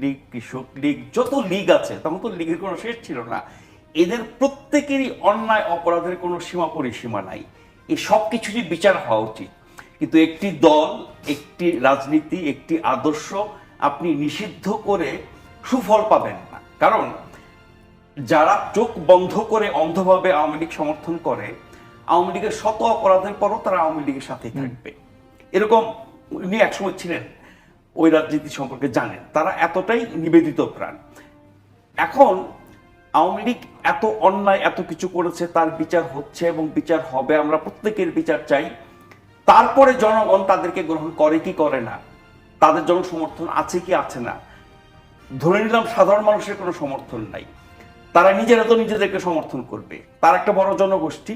লীগ, কৃষক লীগ, যত লীগ আছে তখন তো লীগের কোনো শেষ ছিল না। এদের প্রত্যেকেরই অন্যায় অপরাধের কোনো সীমা পরিসীমা নাই। এই সব কিছুরই বিচার হওয়া উচিত। কিন্তু একটি দল, একটি রাজনীতি, একটি আদর্শ আপনি নিষিদ্ধ করে সুফল পাবেন না। কারণ যারা চোখ বন্ধ করে অন্ধভাবে আওয়ামী লীগ সমর্থন করে, আওয়ামী লীগের শত অপরাধের পরও তারা আওয়ামী লীগের সাথেই থাকবে। এরকম উনি একসময় ছিলেন, ওই রাজনীতি সম্পর্কে জানেন, তারা এতটাই নিবেদিত প্রাণ। এখন আওয়ামী লীগ এত অন্যায় এত কিছু করেছে, তার বিচার হচ্ছে এবং বিচার হবে, আমরা প্রত্যেকের বিচার চাই। তারপরে জনগণ তাদেরকে গ্রহণ করে কি করে না, তাদের জনসমর্থন আছে কি আছে না, ধরে নিলাম সাধারণ মানুষের কোনো সমর্থন নাই, তারা নিজেরা তো নিজেদেরকে সমর্থন করবে, তার একটা বড় জনগোষ্ঠী।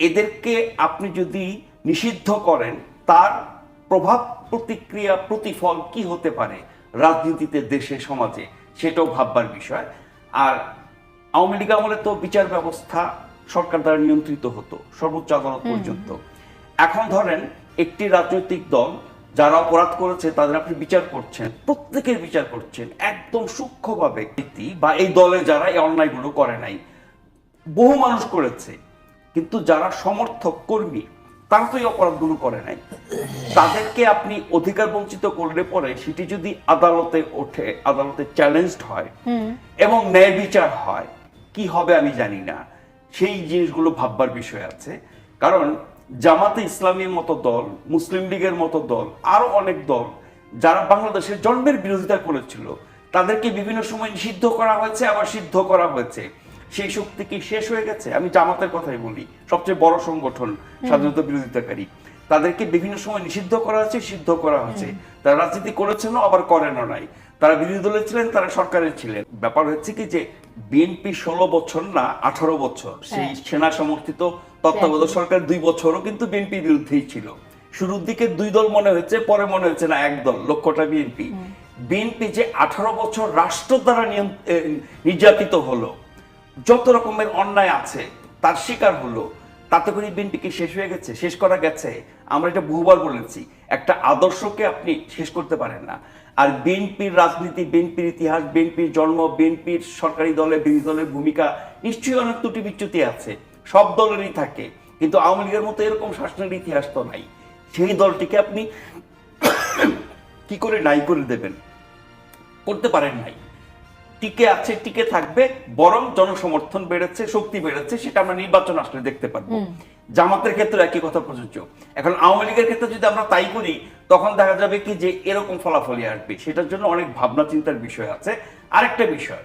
এদেরকে আপনি যদি নিষিদ্ধ করেন, তার প্রভাব প্রতিক্রিয়া প্রতিফল কি হতে পারে রাজনীতিতে, দেশে, সমাজে, সেটাও ভাববার বিষয়। আর আওয়ামী লীগ আমলে তো বিচার ব্যবস্থা সরকার দ্বারা নিয়ন্ত্রিত হতো সর্বোচ্চ আদালত পর্যন্ত। এখন ধরেন একটি রাজনৈতিক দল যারা অপরাধ করেছে তাদের আপনি বিচার করছেন, প্রত্যেকের বিচার করছেন একদম সূক্ষ্মভাবে, বা এই দলে যারা এই অন্যায়গুলো করে নাই, বহু মানুষ করেছে, কিন্তু যারা সমর্থক কর্মী তারা তো এই অপরাধগুলো করে নাই, তাদেরকে আপনি অধিকার বঞ্চিত করলে পরে সেটি যদি আদালতে ওঠে, আদালতে চ্যালেঞ্জড হয় এবং ন্যায় বিচার হয়, কি হবে আমি জানি না। সেই জিনিসগুলো ভাববার বিষয় আছে। কারণ জামাতে ইসলামীর মতো দল, মুসলিম লীগের মতো দল, আরো অনেক দল যারা বাংলাদেশের জন্মের বিরোধিতা করেছিল, তাদেরকে বিভিন্ন সময় নিষিদ্ধ করা হয়েছে, আবার সিদ্ধ করা হয়েছে। সেই শক্তি কি শেষ হয়ে গেছে? আমি জামাতের কথাই বলি, সবচেয়ে বড় সংগঠন স্বাধীনতা বিরোধিতাকারী, তাদেরকে বিভিন্ন সময় নিষিদ্ধ করা হয়েছে, সিদ্ধ করা হয়েছে। তারা রাজনীতি করেছেন, আবার করেনও নাই। তারা বিরোধী দলে ছিলেন, তারা সরকারের ছিলেন। ব্যাপার হচ্ছে কি যে বিএনপি 16 বছর না 18 বছর সেই সেনা সমর্থিত তত্ত্বাবধায়ক সরকার 2 বছরও কিন্তু বিএনপির বিরুদ্ধেই ছিল। শুরুর দিকে 2 দল মনে হচ্ছে, পরে মনে হচ্ছে না এক দল, লক্ষ্যটা বিএনপি। বিএনপি যে 18 বছর রাষ্ট্র দ্বারা নির্যাতিত হলো, যত রকমের অন্যায় আছে তার শিকার হলো, তাতে করে বিএনপি কি শেষ হয়ে গেছে? শেষ করা গেছে? আমরা এটা বহুবার বলেছি, একটা আদর্শকে আপনি শেষ করতে পারেন না। আর বিএনপির রাজনীতি, বিএনপির ইতিহাস, বিএনপির জন্ম, বিএনপির সরকারি দলে বিরোধী দলের ভূমিকা নিশ্চয়ই অনেক ত্রুটি বিচ্যুতি আছে, সব দলেরই থাকে, কিন্তু আওয়ামী লীগের মতো এরকম শাসনের ইতিহাস তো নাই। সেই দলটিকে আপনি কি করে নাই করে দেবেন? করতে পারেন নাই। টিকে আছে, টিকে থাকবে, বরং জনসমর্থন বেড়েছে, শক্তি বেড়েছে, সেটা আমরা নির্বাচন আসলে দেখতে পারবো। জামাতের ক্ষেত্রে একই কথা প্রযোজ্য। এখন আওয়ামী লীগের ক্ষেত্রে যদি আমরা তাই করি, তখন দেখা যাবে কি যে এরকম ফলাফলই আসবে। সেটার জন্য অনেক ভাবনা চিন্তার বিষয় আছে। আরেকটা বিষয়,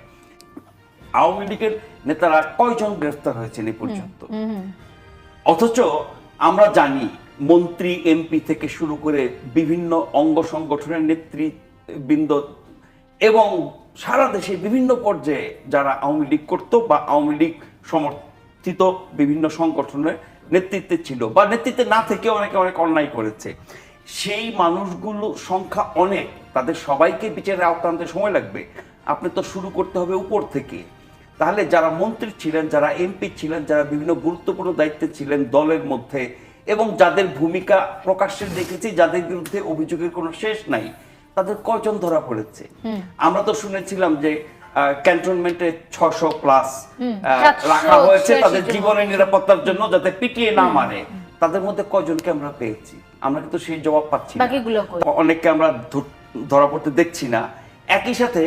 আওয়ামী লীগের নেতারা কয়জন গ্রেফতার হয়েছেন এই পর্যন্ত? অথচ আমরা জানি মন্ত্রী, এমপি থেকে শুরু করে বিভিন্ন অঙ্গ সংগঠনের নেতৃবৃন্দ এবং সারা দেশে বিভিন্ন পর্যায়ে যারা আওয়ামী লীগ করত বা আওয়ামী লীগ সমর্থিত বিভিন্ন সংগঠনের নেতৃত্বে ছিল, বা নেতৃত্বে না থেকে অনেকে অনেক অন্যায় করেছে, সেই মানুষগুলো সংখ্যা অনেক, তাদের সবাইকে বিচারের আওতায় আনতে সময় লাগবে। আপনি তো শুরু করতে হবে উপর থেকে। তাহলে যারা মন্ত্রী ছিলেন, যারা এমপি ছিলেন, যারা বিভিন্ন গুরুত্বপূর্ণ দায়িত্বে ছিলেন দলের মধ্যে, এবং যাদের ভূমিকা প্রকাশ্যে দেখেছি, যাদের বিরুদ্ধে অভিযোগের কোনো শেষ নাই, তাদের কয়জন ধরা পড়েছে? আমরা তো শুনেছিলাম যে ক্যান্টনমেন্টে 600 প্লাস রাখা হয়েছে তাদের জীবনের নিরাপত্তার জন্য, যাতে পিটিয়ে না মারে। তাদের মধ্যে কয়জনকে আমরা পেয়েছি? আমরা কিন্তু সেই জবাব পাচ্ছি না। অনেককে আমরা ধরা পড়তে দেখছি না। একই সাথে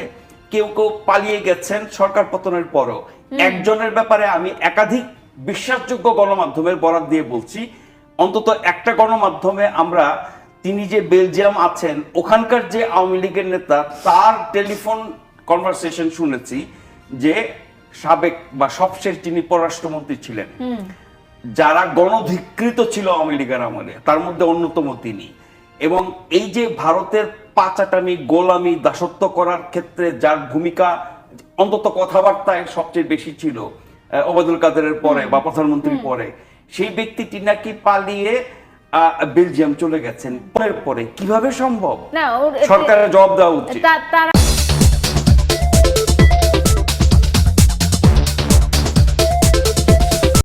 কেউ কেউ পালিয়ে গেছেন সরকার পতনের পরও। একজনের ব্যাপারে আমি একাধিক বিশ্বাসযোগ্য গণমাধ্যমের বরাত দিয়ে বলছি, অন্তত একটা গণমাধ্যমে আমরা, তিনি যে বেলজিয়াম আছেন ওখানকার যে আওয়ামী লীগের নেতা, তার টেলিফোন কনভারসেশন শুনেছি যে সাবেক বা সবশেষ যিনি পররাষ্ট্রমন্ত্রী ছিলেন, যারা গণধিকৃত ছিল আওয়ামী লীগের আমলে, তার মধ্যে অন্যতম তিনি। এবং এই যে ভারতের পাচাটামি, গোলামি, দাসত্ব করার ক্ষেত্রে যার ভূমিকা অন্তত কথাবার্তায় সবচেয়ে বেশি ছিল ওবায়দুল কাদেরের পরে বা প্রধানমন্ত্রীর পরে, সেই ব্যক্তিটি নাকি পালিয়ে বেলজিয়াম চলে গেছেন। পরে কিভাবে সম্ভব? সরকারের জবাব দেওয়া উচিত।